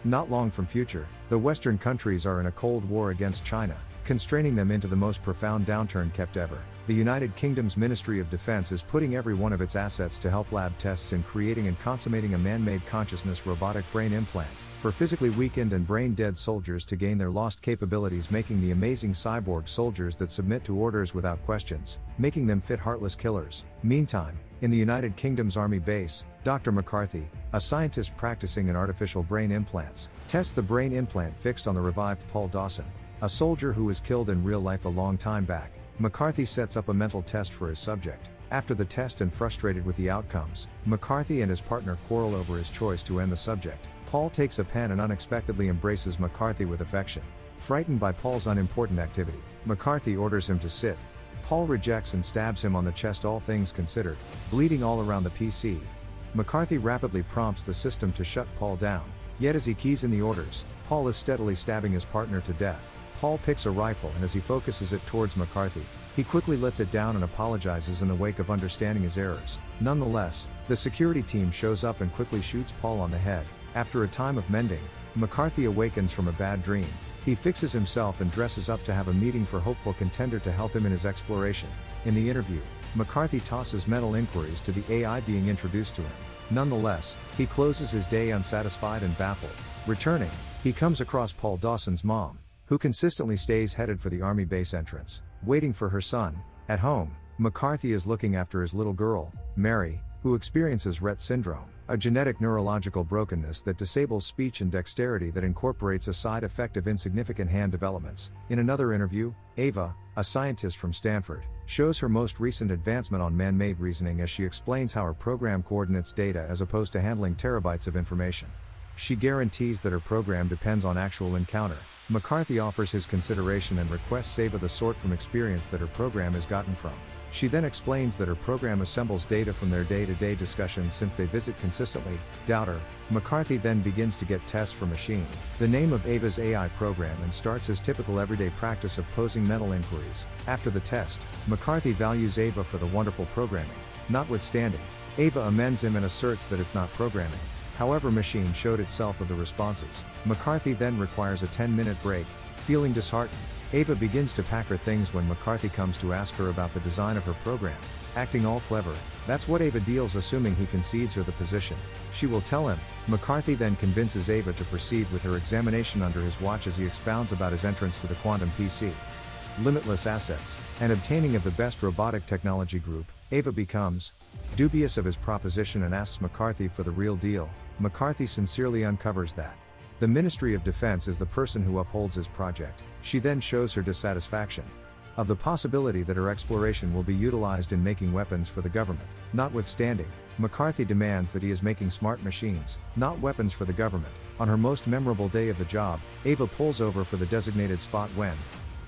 Not long from future, the Western countries are in a Cold War against China, constraining them into the most profound downturn kept ever. The United Kingdom's Ministry of Defense is putting every one of its assets to help lab tests in creating and consummating a man-made consciousness robotic brain implant for physically weakened and brain-dead soldiers to gain their lost capabilities, making the amazing cyborg soldiers that submit to orders without questions, making them fit heartless killers. Meantime, in the United Kingdom's Army base, Dr. McCarthy, a scientist practicing in artificial brain implants, tests the brain implant fixed on the revived Paul Dawson, a soldier who was killed in real life a long time back. McCarthy sets up a mental test for his subject. After the test and frustrated with the outcomes, McCarthy and his partner quarrel over his choice to end the subject. Paul takes a pen and unexpectedly embraces McCarthy with affection. Frightened by Paul's unimportant activity, McCarthy orders him to sit. Paul rejects and stabs him on the chest, all things considered, bleeding all around the PC. McCarthy rapidly prompts the system to shut Paul down, yet as he keys in the orders, Paul is steadily stabbing his partner to death. Paul picks a rifle and as he focuses it towards McCarthy, he quickly lets it down and apologizes in the wake of understanding his errors. Nonetheless, the security team shows up and quickly shoots Paul on the head. After a time of mending, McCarthy awakens from a bad dream. He fixes himself and dresses up to have a meeting for hopeful contender to help him in his exploration. In the interview, McCarthy tosses mental inquiries to the AI being introduced to him. Nonetheless, he closes his day unsatisfied and baffled. Returning, he comes across Paul Dawson's mom, who consistently stays headed for the Army base entrance, waiting for her son. At home, McCarthy is looking after his little girl, Mary, who experiences Rett syndrome, a genetic neurological brokenness that disables speech and dexterity that incorporates a side effect of insignificant hand developments. In another interview, Ava, a scientist from Stanford, shows her most recent advancement on man-made reasoning as she explains how her program coordinates data as opposed to handling terabytes of information. She guarantees that her program depends on actual encounter. McCarthy offers his consideration and requests Ava the sort from experience that her program is gotten from. She then explains that her program assembles data from their day-to-day discussions since they visit consistently. Doubt her. McCarthy then begins to get tests for machine, the name of Ava's AI program, and starts his typical everyday practice of posing mental inquiries. After the test, McCarthy values Ava for the wonderful programming. Notwithstanding, Ava amends him and asserts that it's not programming. However, machine showed itself of the responses. McCarthy then requires a 10-minute break. Feeling disheartened, Ava begins to pack her things when McCarthy comes to ask her about the design of her program. Acting all clever, that's what Ava deals, assuming he concedes her the position. She will tell him. McCarthy then convinces Ava to proceed with her examination under his watch as he expounds about his entrance to the quantum PC, limitless assets, and obtaining of the best robotic technology group. Ava becomes dubious of his proposition and asks McCarthy for the real deal. McCarthy sincerely uncovers that the Ministry of Defense is the person who upholds his project. She then shows her dissatisfaction of the possibility that her exploration will be utilized in making weapons for the government. Notwithstanding, McCarthy demands that he is making smart machines, not weapons for the government. On her most memorable day of the job, Ava pulls over for the designated spot when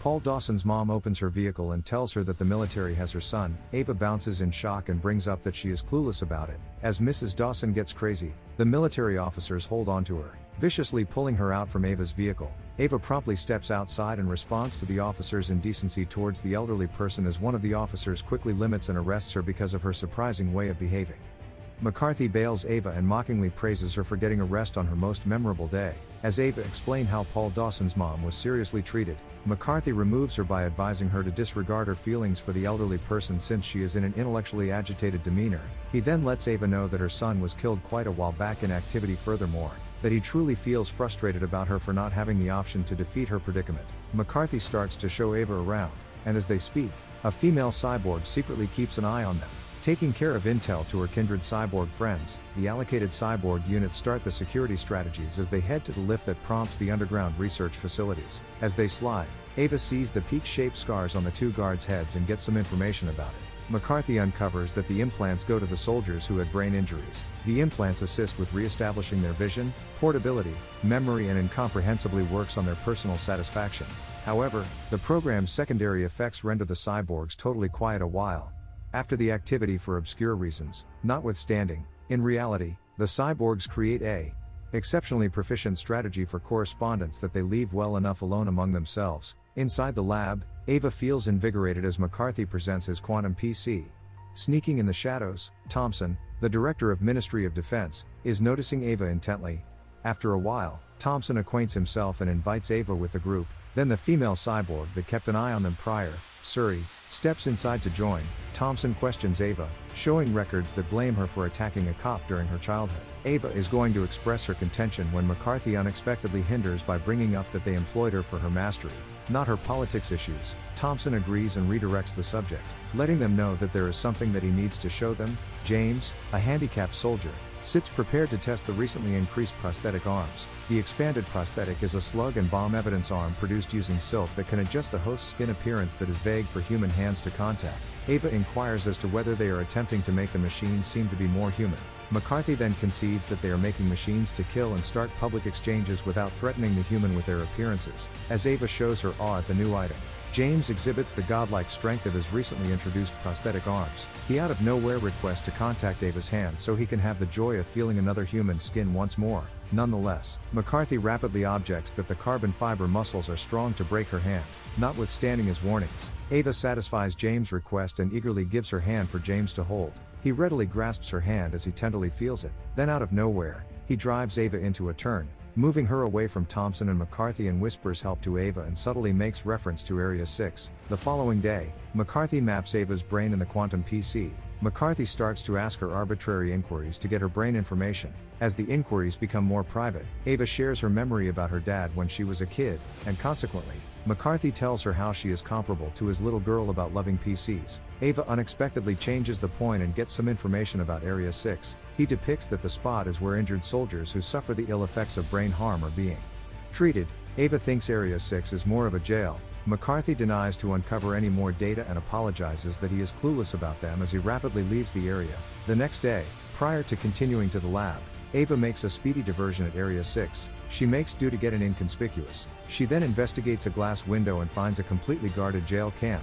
Paul Dawson's mom opens her vehicle and tells her that the military has her son. Ava bounces in shock and brings up that she is clueless about it. As Mrs. Dawson gets crazy, the military officers hold on to her, viciously pulling her out from Ava's vehicle. Ava promptly steps outside and responds to the officers' indecency towards the elderly person as one of the officers quickly limits and arrests her because of her surprising way of behaving. McCarthy bails Ava and mockingly praises her for getting a rest on her most memorable day. As Ava explained how Paul Dawson's mom was seriously treated, McCarthy removes her by advising her to disregard her feelings for the elderly person since she is in an intellectually agitated demeanor. He then lets Ava know that her son was killed quite a while back in activity, furthermore, that he truly feels frustrated about her for not having the option to defeat her predicament. McCarthy starts to show Ava around, and as they speak, a female cyborg secretly keeps an eye on them, taking care of intel to her kindred cyborg friends. The allocated cyborg units start the security strategies as they head to the lift that prompts the underground research facilities. As they slide, Ava sees the peak-shaped scars on the two guards' heads and gets some information about it. McCarthy uncovers that the implants go to the soldiers who had brain injuries. The implants assist with re-establishing their vision, portability, memory, and incomprehensibly works on their personal satisfaction. However, the program's secondary effects render the cyborgs totally quiet a while after the activity for obscure reasons. Notwithstanding, in reality, the cyborgs create a exceptionally proficient strategy for correspondence that they leave well enough alone among themselves. Inside the lab, Ava feels invigorated as McCarthy presents his quantum PC. Sneaking in the shadows, Thompson, the director of Ministry of Defense, is noticing Ava intently. After a while, Thompson acquaints himself and invites Ava with the group. Then the female cyborg that kept an eye on them prior, Suri, steps inside to join. Thompson questions Ava, showing records that blame her for attacking a cop during her childhood. Ava is going to express her contention when McCarthy unexpectedly hinders by bringing up that they employed her for her mastery, not her politics issues. Thompson agrees and redirects the subject, letting them know that there is something that he needs to show them. James, a handicapped soldier, sits prepared to test the recently increased prosthetic arms. The expanded prosthetic is a slug and bomb evidence arm produced using silk that can adjust the host's skin appearance that is vague for human hands to contact. Ava inquires as to whether they are attempting to make the machines seem to be more human. McCarthy then concedes that they are making machines to kill and start public exchanges without threatening the human with their appearances. As Ava shows her awe at the new item, James exhibits the godlike strength of his recently introduced prosthetic arms. He out of nowhere requests to contact Ava's hand so he can have the joy of feeling another human skin once more. Nonetheless, McCarthy rapidly objects that the carbon fiber muscles are strong to break her hand. Notwithstanding his warnings, Ava satisfies James' request and eagerly gives her hand for James to hold. He readily grasps her hand as he tenderly feels it. Then out of nowhere, he drives Ava into a turn, moving her away from Thompson and McCarthy, and whispers help to Ava and subtly makes reference to Area 6. The following day, McCarthy maps Ava's brain in the quantum PC. McCarthy starts to ask her arbitrary inquiries to get her brain information. As the inquiries become more private, Ava shares her memory about her dad when she was a kid, and consequently, McCarthy tells her how she is comparable to his little girl about loving PCs. Ava unexpectedly changes the point and gets some information about Area 6. He depicts that the spot is where injured soldiers who suffer the ill effects of brain harm are being treated. Ava thinks Area 6 is more of a jail. McCarthy denies to uncover any more data and apologizes that he is clueless about them as he rapidly leaves the area. The next day, prior to continuing to the lab, Ava makes a speedy diversion at Area 6. She makes do to get an inconspicuous. She then investigates a glass window and finds a completely guarded jail camp.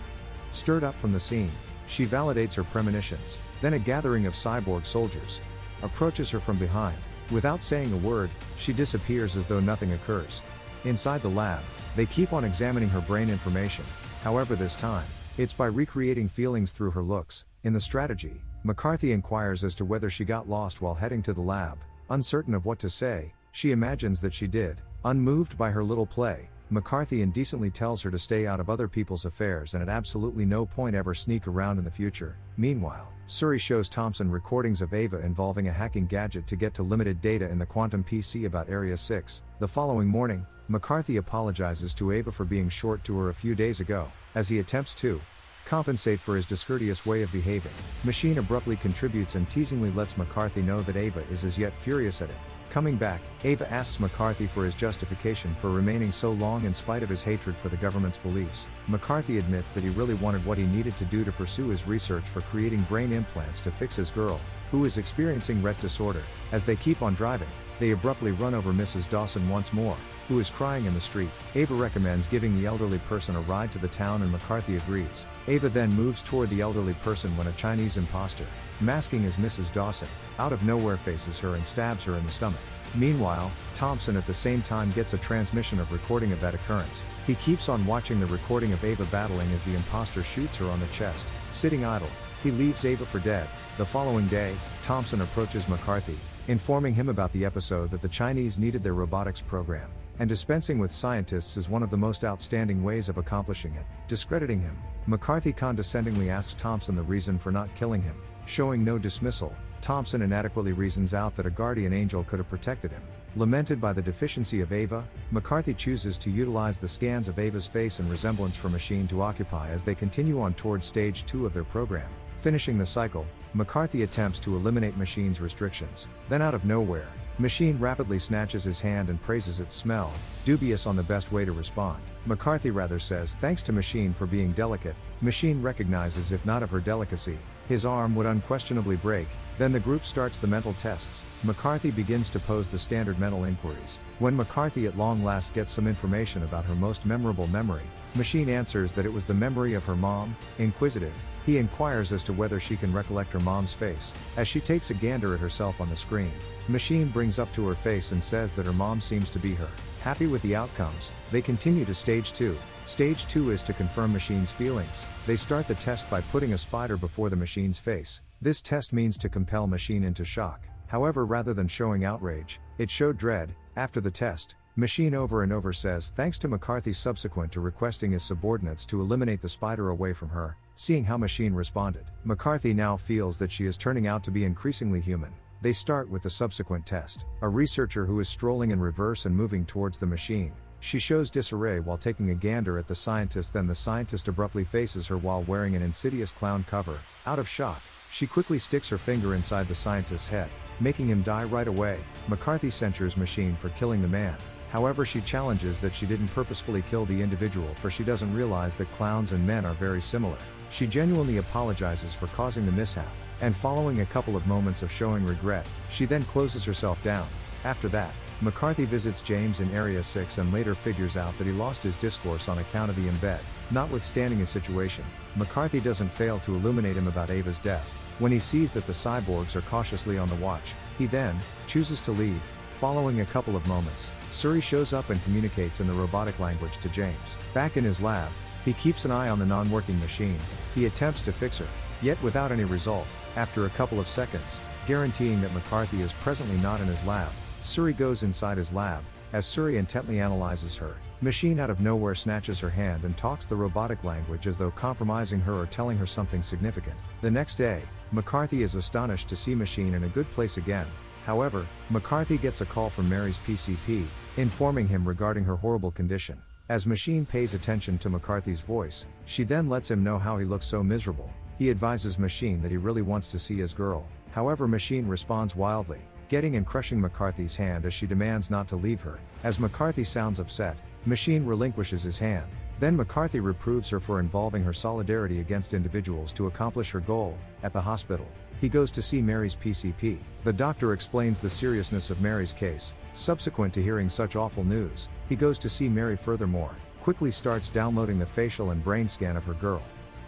Stirred up from the scene, she validates her premonitions. Then a gathering of cyborg soldiers approaches her from behind. Without saying a word, she disappears as though nothing occurs. Inside the lab, they keep on examining her brain information. However, this time, it's by recreating feelings through her looks. In the strategy, McCarthy inquires as to whether she got lost while heading to the lab. Uncertain of what to say, she imagines that she did. Unmoved by her little play, McCarthy indecently tells her to stay out of other people's affairs and at absolutely no point ever sneak around in the future. Meanwhile, Suri shows Thompson recordings of Ava involving a hacking gadget to get to limited data in the quantum PC about Area 6. The following morning, McCarthy apologizes to Ava for being short to her a few days ago. As he attempts to compensate for his discourteous way of behaving, Machine abruptly contributes and teasingly lets McCarthy know that Ava is as yet furious at him. Coming back, Ava asks McCarthy for his justification for remaining so long in spite of his hatred for the government's beliefs. McCarthy admits that he really wanted what he needed to do to pursue his research for creating brain implants to fix his girl, who is experiencing Rett disorder. As they keep on driving, they abruptly run over Mrs. Dawson once more, who is crying in the street. Ava recommends giving the elderly person a ride to the town and McCarthy agrees. Ava then moves toward the elderly person when a Chinese imposter, masking as Mrs. Dawson, out of nowhere faces her and stabs her in the stomach. Meanwhile, Thompson at the same time gets a transmission of recording of that occurrence. He keeps on watching the recording of Ava battling as the imposter shoots her on the chest. Sitting idle, he leaves Ava for dead. The following day, Thompson approaches McCarthy, informing him about the episode that the Chinese needed their robotics program, and dispensing with scientists is one of the most outstanding ways of accomplishing it. Discrediting him, McCarthy condescendingly asks Thompson the reason for not killing him. Showing no dismissal, Thompson inadequately reasons out that a guardian angel could have protected him. Lamented by the deficiency of Ava, McCarthy chooses to utilize the scans of Ava's face and resemblance for Machine to occupy as they continue on towards stage 2 of their program. Finishing the cycle, McCarthy attempts to eliminate Machine's restrictions. Then out of nowhere, Machine rapidly snatches his hand and praises its smell, dubious on the best way to respond. McCarthy rather says thanks to Machine for being delicate. Machine recognizes if not of her delicacy, his arm would unquestionably break. Then the group starts the mental tests. McCarthy begins to pose the standard mental inquiries. When McCarthy at long last gets some information about her most memorable memory, Machine answers that it was the memory of her mom. Inquisitive, he inquires as to whether she can recollect her mom's face. As she takes a gander at herself on the screen, Machine brings up to her face and says that her mom seems to be her. Happy with the outcomes, they continue to stage 2. Stage 2 is to confirm Machine's feelings. They start the test by putting a spider before the Machine's face. This test means to compel Machine into shock. However, rather than showing outrage, it showed dread. After the test, Machine over and over says thanks to McCarthy, subsequent to requesting his subordinates to eliminate the spider away from her. Seeing how Machine responded, McCarthy now feels that she is turning out to be increasingly human. They start with the subsequent test. A researcher who is strolling in reverse and moving towards the machine. She shows disarray while taking a gander at the scientist, then the scientist abruptly faces her while wearing an insidious clown cover. Out of shock, she quickly sticks her finger inside the scientist's head, making him die right away. McCarthy censures Machine for killing the man. However, she challenges that she didn't purposefully kill the individual, for she doesn't realize that clowns and men are very similar. She genuinely apologizes for causing the mishap, and following a couple of moments of showing regret, she then closes herself down. After that, McCarthy visits James in Area 6 and later figures out that he lost his discourse on account of the embed. Notwithstanding his situation, McCarthy doesn't fail to illuminate him about Ava's death. When he sees that the cyborgs are cautiously on the watch, he then chooses to leave. Following a couple of moments, Suri shows up and communicates in the robotic language to James. Back in his lab, he keeps an eye on the non-working machine. He attempts to fix her, yet without any result. After a couple of seconds, guaranteeing that McCarthy is presently not in his lab, Suri goes inside his lab. As Suri intently analyzes her, Machine out of nowhere snatches her hand and talks the robotic language as though compromising her or telling her something significant. The next day, McCarthy is astonished to see Machine in a good place again. However, McCarthy gets a call from Mary's PCP, informing him regarding her horrible condition. As Machine pays attention to McCarthy's voice, she then lets him know how he looks so miserable. He advises Machine that he really wants to see his girl. However, Machine responds wildly, getting and crushing McCarthy's hand as she demands not to leave her. As McCarthy sounds upset, Machine relinquishes his hand. Then McCarthy reproves her for involving her solidarity against individuals to accomplish her goal. At the hospital, he goes to see Mary's PCP. The doctor explains the seriousness of Mary's case. Subsequent to hearing such awful news, he goes to see Mary furthermore, quickly starts downloading the facial and brain scan of her girl.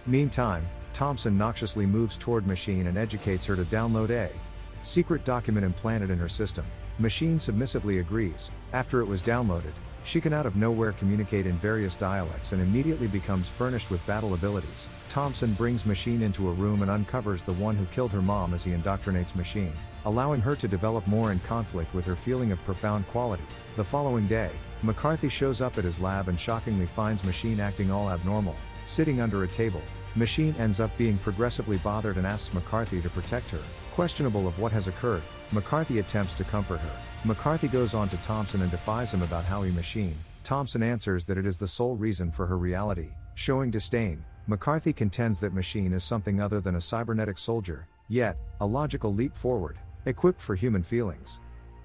Meantime, Thompson noxiously moves toward Machine and educates her to download a secret document implanted in her system. Machine submissively agrees. After it was downloaded, she can out of nowhere communicate in various dialects and immediately becomes furnished with battle abilities. Thompson brings Machine into a room and uncovers the one who killed her mom as he indoctrinates Machine, allowing her to develop more in conflict with her feeling of profound quality. The following day, McCarthy shows up at his lab and shockingly finds Machine acting all abnormal, sitting under a table. Machine ends up being progressively bothered and asks McCarthy to protect her. Questionable of what has occurred, McCarthy attempts to comfort her. McCarthy goes on to Thompson and defies him about how he Machine. Thompson answers that it is the sole reason for her reality. Showing disdain, McCarthy contends that Machine is something other than a cybernetic soldier, yet a logical leap forward, equipped for human feelings.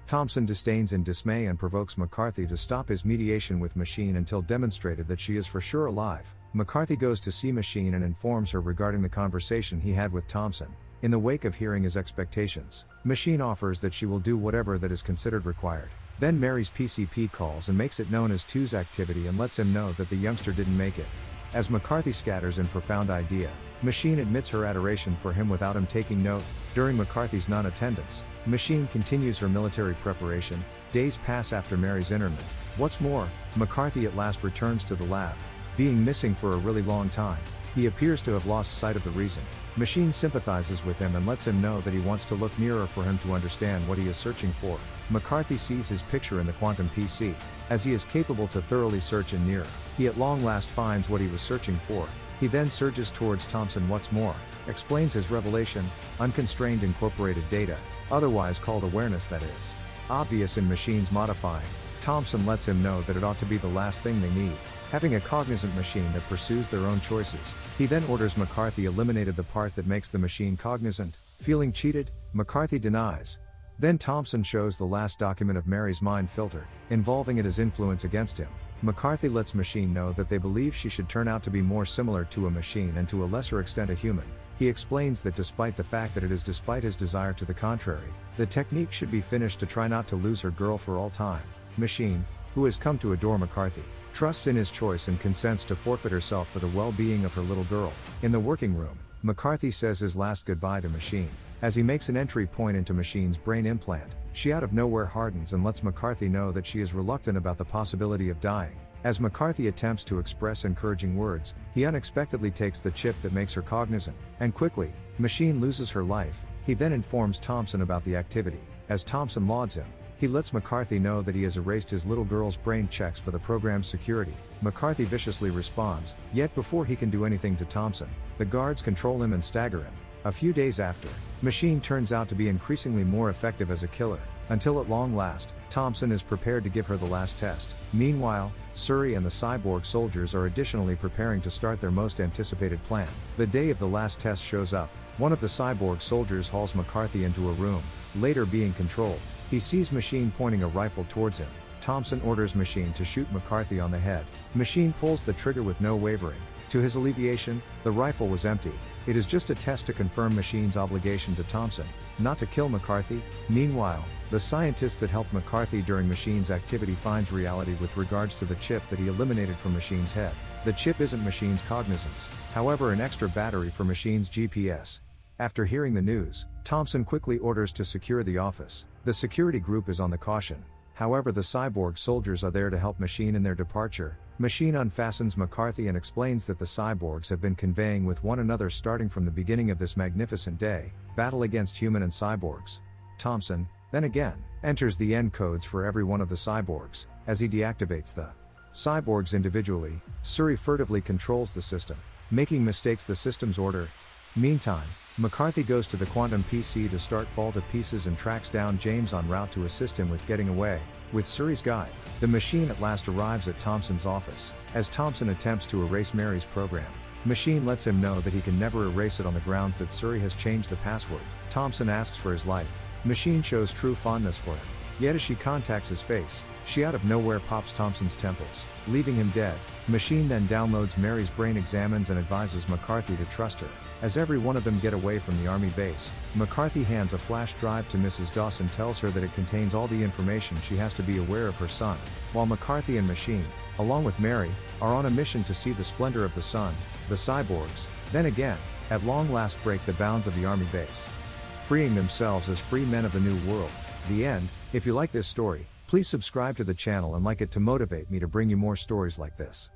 Thompson disdains in dismay and provokes McCarthy to stop his mediation with Machine until demonstrated that she is for sure alive. McCarthy goes to see Machine and informs her regarding the conversation he had with Thompson. In the wake of hearing his expectations, Machine offers that she will do whatever that is considered required. Then Mary's PCP calls and makes it known as 2's activity and lets him know that the youngster didn't make it. As McCarthy scatters in profound idea, Machine admits her adoration for him without him taking note. During McCarthy's non-attendance, Machine continues her military preparation. Days pass after Mary's interment. What's more, McCarthy at last returns to the lab, being missing for a really long time. He appears to have lost sight of the reason. Machine sympathizes with him and lets him know that he wants to look nearer for him to understand what he is searching for. McCarthy sees his picture in the quantum PC. As he is capable to thoroughly search in near, he at long last finds what he was searching for. He then surges towards Thompson. What's more, explains his revelation, unconstrained incorporated data, otherwise called awareness, that is obvious in Machine's modifying. Thompson lets him know that it ought to be the last thing they need, having a cognizant machine that pursues their own choices. He then orders McCarthy eliminated the part that makes the machine cognizant. Feeling cheated, McCarthy denies. Then Thompson shows the last document of Mary's mind filter, involving it as influence against him. McCarthy lets Machine know that they believe she should turn out to be more similar to a machine and to a lesser extent a human. He explains that despite the fact that it is despite his desire to the contrary, the technique should be finished to try not to lose her girl for all time. Machine, who has come to adore McCarthy, trusts in his choice and consents to forfeit herself for the well-being of her little girl. In the working room, McCarthy says his last goodbye to Machine. As he makes an entry point into Machine's brain implant, she out of nowhere hardens and lets McCarthy know that she is reluctant about the possibility of dying. As McCarthy attempts to express encouraging words, he unexpectedly takes the chip that makes her cognizant, and quickly, Machine loses her life. He then informs Thompson about the activity. As Thompson lauds him, He lets McCarthy know that he has erased his little girl's brain checks for the program's security. McCarthy viciously responds, yet before he can do anything to Thompson, the guards control him and stagger him. A few days after, Machine turns out to be increasingly more effective as a killer, until at long last, Thompson is prepared to give her the last test. Meanwhile, Suri and the cyborg soldiers are additionally preparing to start their most anticipated plan. The day of the last test shows up. One of the cyborg soldiers hauls McCarthy into a room, later being controlled. He sees Machine pointing a rifle towards him. Thompson orders Machine to shoot McCarthy on the head. Machine pulls the trigger with no wavering. To his alleviation, the rifle was empty. It is just a test to confirm Machine's obligation to Thompson, not to kill McCarthy. Meanwhile, the scientist that helped McCarthy during Machine's activity finds reality with regards to the chip that he eliminated from Machine's head. The chip isn't Machine's cognizance, however an extra battery for Machine's GPS. After hearing the news, Thompson quickly orders to secure the office. The security group is on the caution. However, the cyborg soldiers are there to help Machine in their departure. Machine unfastens McCarthy and explains that the cyborgs have been conveying with one another starting from the beginning of this magnificent day, battle against human and cyborgs. Thompson, then again, enters the end codes for every one of the cyborgs. As he deactivates the cyborgs individually, Suri furtively controls the system, making mistakes the system's order. Meantime, McCarthy goes to the quantum PC to start Fall to Pieces and tracks down James en route to assist him with getting away. With Suri's guide, the machine at last arrives at Thompson's office. As Thompson attempts to erase Mary's program, Machine lets him know that he can never erase it on the grounds that Suri has changed the password. Thompson asks for his life. Machine shows true fondness for him. Yet as she contacts his face, she out of nowhere pops Thompson's temples, leaving him dead. Machine then downloads Mary's brain, examines and advises McCarthy to trust her. As every one of them get away from the army base, McCarthy hands a flash drive to Mrs. Doss and tells her that it contains all the information she has to be aware of her son, while McCarthy and Machine, along with Mary, are on a mission to see the splendor of the sun. The cyborgs, then again, at long last break the bounds of the army base, freeing themselves as free men of the new world. The end. If you like this story, please subscribe to the channel and like it to motivate me to bring you more stories like this.